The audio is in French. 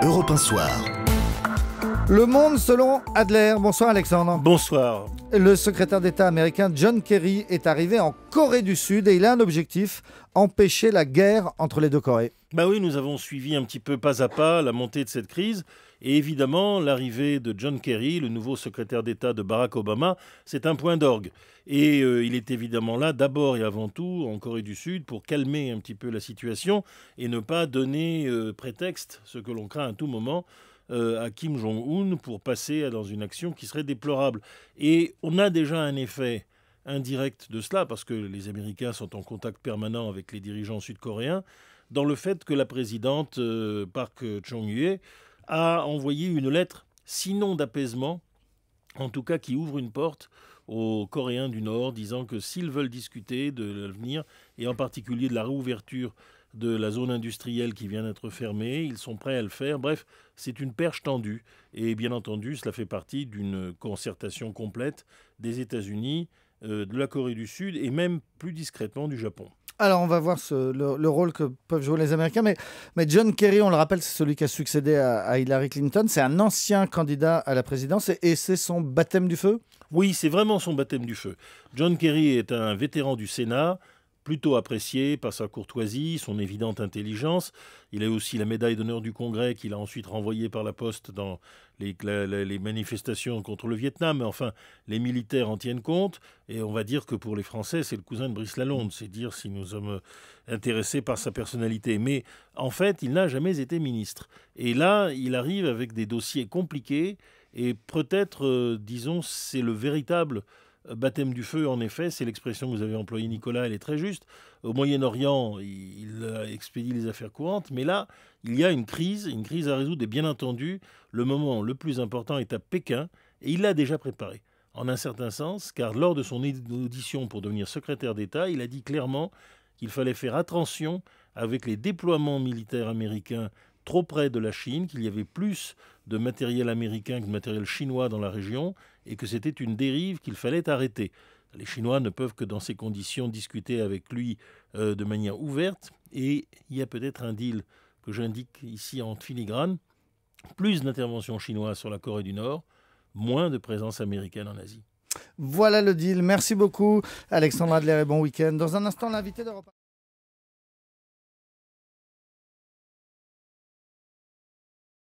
Europe 1 Soir. Le Monde selon Adler. Bonsoir Alexandre. Bonsoir. Le secrétaire d'État américain John Kerry est arrivé en Corée du Sud et il a un objectif, empêcher la guerre entre les deux Corées. Bah oui, nous avons suivi un petit peu pas à pas la montée de cette crise et évidemment l'arrivée de John Kerry, le nouveau secrétaire d'État de Barack Obama, c'est un point d'orgue. Et il est évidemment là d'abord et avant tout en Corée du Sud pour calmer un petit peu la situation et ne pas donner prétexte, ce que l'on craint à tout moment, à Kim Jong-un pour passer dans une action qui serait déplorable. Et on a déjà un effet indirect de cela, parce que les Américains sont en contact permanent avec les dirigeants sud-coréens, dans le fait que la présidente Park Chung-hye a envoyé une lettre, sinon d'apaisement, en tout cas qui ouvre une porte aux Coréens du Nord, disant que s'ils veulent discuter de l'avenir, et en particulier de la réouverture de la zone industrielle qui vient d'être fermée, ils sont prêts à le faire. Bref, c'est une perche tendue. Et bien entendu, cela fait partie d'une concertation complète des États-Unis, de la Corée du Sud et même plus discrètement du Japon. Alors on va voir le rôle que peuvent jouer les Américains. Mais John Kerry, on le rappelle, c'est celui qui a succédé à Hillary Clinton. C'est un ancien candidat à la présidence et c'est son baptême du feu ? Oui, c'est vraiment son baptême du feu. John Kerry est un vétéran du Sénat, plutôt apprécié par sa courtoisie, son évidente intelligence. Il a aussi la médaille d'honneur du Congrès qu'il a ensuite renvoyée par la poste dans les manifestations contre le Vietnam. Mais enfin, les militaires en tiennent compte. Et on va dire que pour les Français, c'est le cousin de Brice Lalonde. C'est dire si nous sommes intéressés par sa personnalité. Mais en fait, il n'a jamais été ministre. Et là, il arrive avec des dossiers compliqués. Et peut-être, disons, c'est le véritable baptême du feu, en effet, c'est l'expression que vous avez employée, Nicolas, elle est très juste. Au Moyen-Orient, il expédie les affaires courantes, mais là, il y a une crise à résoudre, et bien entendu, le moment le plus important est à Pékin, et il l'a déjà préparé, en un certain sens, car lors de son audition pour devenir secrétaire d'État, il a dit clairement qu'il fallait faire attention avec les déploiements militaires américains trop près de la Chine, qu'il y avait plus de matériel américain que de matériel chinois dans la région et que c'était une dérive qu'il fallait arrêter. Les Chinois ne peuvent que dans ces conditions discuter avec lui de manière ouverte et il y a peut-être un deal que j'indique ici en filigrane, plus d'intervention chinoise sur la Corée du Nord, moins de présence américaine en Asie. Voilà le deal. Merci beaucoup Alexandre Adler et bon week-end. Dans un instant, l'invité d'Europe 1.